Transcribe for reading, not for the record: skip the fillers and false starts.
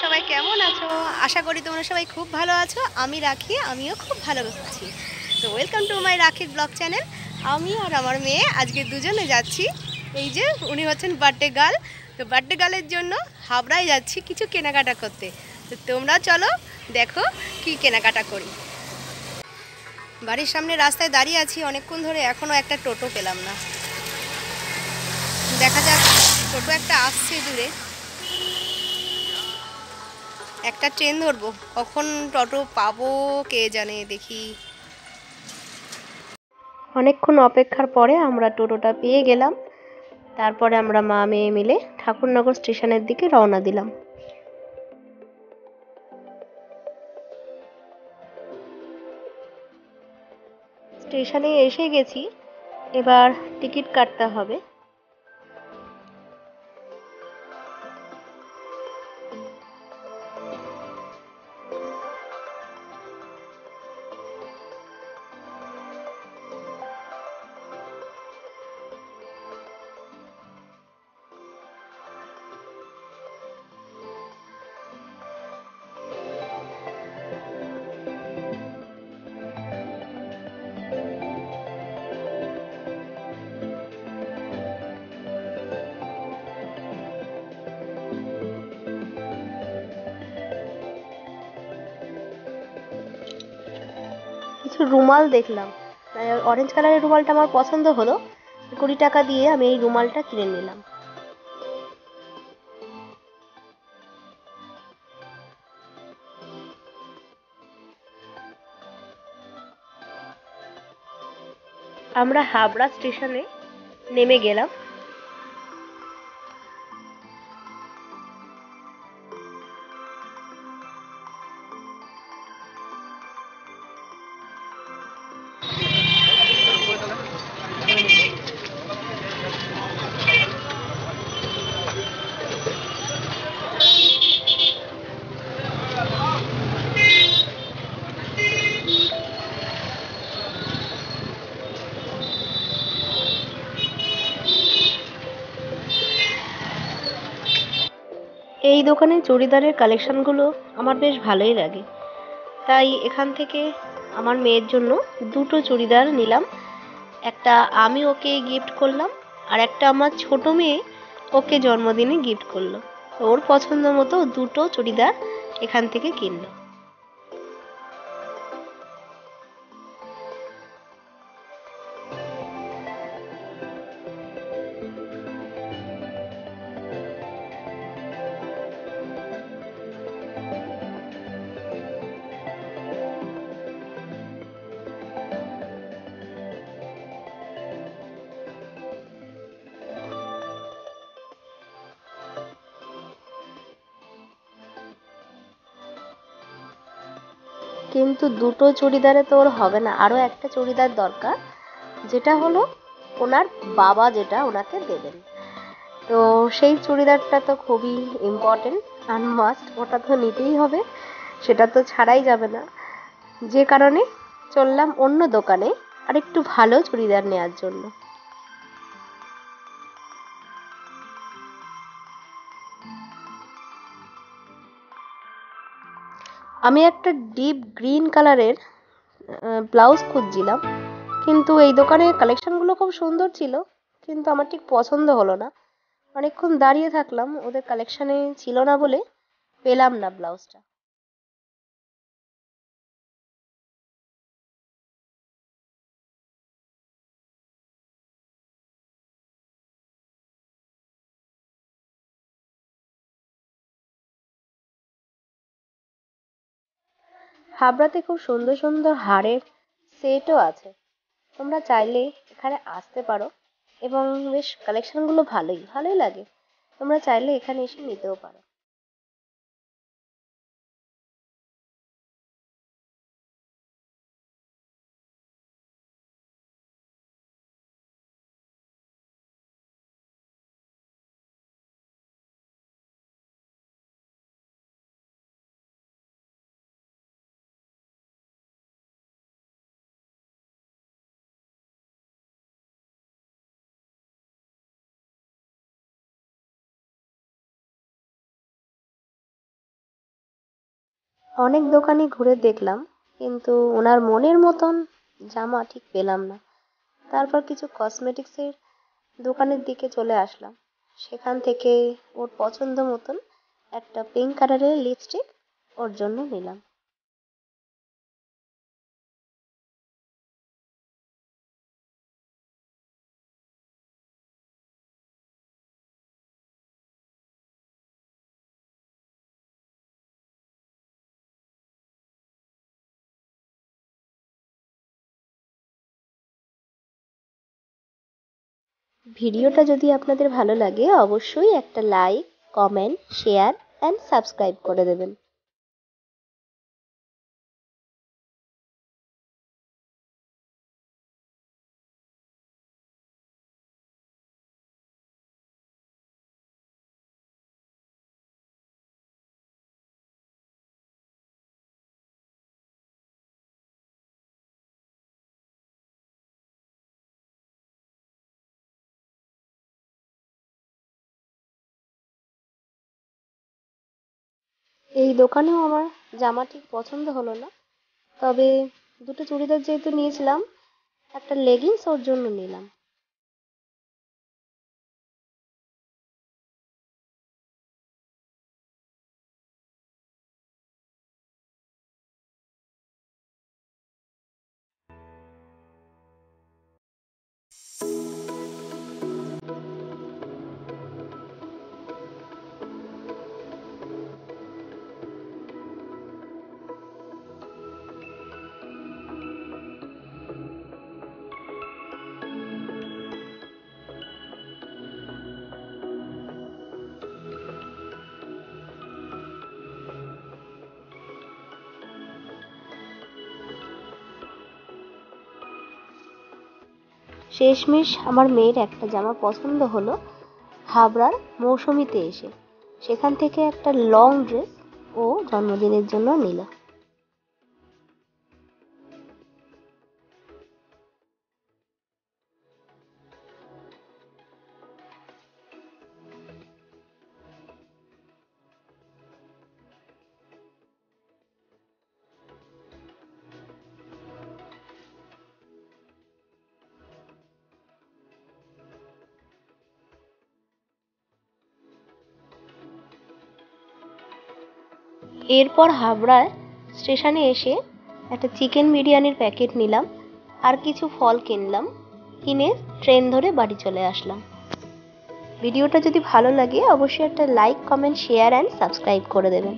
সবাই কেমন আছো? আশা করি তোমরা সবাই খুব ভালো আছো। আমি রাখি, আমিও খুব ভালো আছি। তো ওয়েলকাম টু মাই রাখির ব্লগ চ্যানেল। আমি আর আমার মেয়ে আজকে দুজনে যাচ্ছি। এই যে উনি হচ্ছেন বার্থডে গার্ল। তো বার্থডে গার্লের জন্য হাবড়ায় যাচ্ছি কিছু কেনাকাটা করতে। তো তোমরা চলো দেখো কি কেনাকাটা করি। বাড়ির সামনে রাস্তায় দাঁড়িয়ে আছি অনেকক্ষণ ধরে, এখনও একটা টোটো পেলাম না। দেখা যাক, টোটো একটা আসছে দূরে, একটা ট্রেন ধরবো। কখন টোটো পাবো কে জানে, দেখি। অনেকক্ষণ অপেক্ষার পরে আমরা টোটোটা পেয়ে গেলাম। তারপরে আমরা মা মেয়ে মিলে ঠাকুরনগর স্টেশনের দিকে রওনা দিলাম। স্টেশনে এসে গেছি, এবার টিকিট কাটতে হবে। কিছু রুমাল দেখলাম, অরেঞ্জ কালারের রুমালটা আমার পছন্দ হলো। 20 টাকা দিয়ে আমি এই রুমালটা কিনে নিলাম। আমরা হাবড়া স্টেশনে নেমে গেলাম। এই দোকানে চুড়িদারের কালেকশনগুলো আমার বেশ ভালোই লাগে, তাই এখান থেকে আমার মেয়ের জন্য দুটো চুড়িদার নিলাম। একটা আমি ওকে গিফট করলাম, আর একটা আমার ছোট মেয়ে ওকে জন্মদিনে গিফট করলো। ওর পছন্দ মতো দুটো চুড়িদার এখান থেকে কিনলো। কিন্তু দুটো চুড়িদারে তো ওর হবে না, আরও একটা চুড়িদার দরকার, যেটা হলো ওনার বাবা যেটা ওনাকে দেবেন। তো সেই চুড়িদারটা তো খুবই ইম্পর্টেন্ট আর মাস্ট, ওটা তো নিতেই হবে, সেটা তো ছাড়াই যাবে না। যে কারণে চললাম অন্য দোকানে আর একটু ভালো চুড়িদার নেওয়ার জন্য। আমি একটা ডিপ গ্রিন কালারের ব্লাউজ খুঁজছিলাম, কিন্তু এই দোকানের কালেকশনগুলো খুব সুন্দর ছিল, কিন্তু আমার ঠিক পছন্দ হলো না। অনেকক্ষণ দাঁড়িয়ে থাকলাম, ওদের কালেকশনে ছিল না বলে পেলাম না ব্লাউজটা। হাবড়াতে খুব সুন্দর সুন্দর হারের সেটও আছে, তোমরা চাইলে এখানে আসতে পারো, এবং বেশ কালেকশনগুলো ভালোই ভালোই লাগে। তোমরা চাইলে এখানে এসে নিতেও পারো। অনেক দোকানই ঘুরে দেখলাম, কিন্তু ওনার মনের মতন জামা ঠিক পেলাম না। তারপর কিছু কসমেটিক্সের দোকানের দিকে চলে আসলাম। সেখান থেকে ওর পছন্দ মতন একটা পিঙ্ক কালারের লিপস্টিক ওর জন্য নিলাম। ভিডিওটা যদি আপনাদের ভালো লাগে অবশ্যই একটা like, comment, share and subscribe করে দেবেন। এই দোকানেও আমার জামা ঠিক পছন্দ হলো না, তবে দুটো চুড়িদার যেহেতু নিয়েছিলাম, একটা লেগিংস ওর জন্য নিলাম। শেষমেশ আমার মেয়ের একটা জামা পছন্দ হলো হাবড়ার মৌসুমীতে এসে। সেখান থেকে একটা লং ড্রেস ও জন্মদিনের জন্য নিল। এরপর হাবড়ায় স্টেশনে এসে একটা চিকেন বিরিয়ানির প্যাকেট নিলাম আর কিছু ফল কিনলাম। কিনে ট্রেন ধরে বাড়ি চলে আসলাম। ভিডিওটা যদি ভালো লাগে অবশ্যই একটা like, comment, share and subscribe করে দেবেন।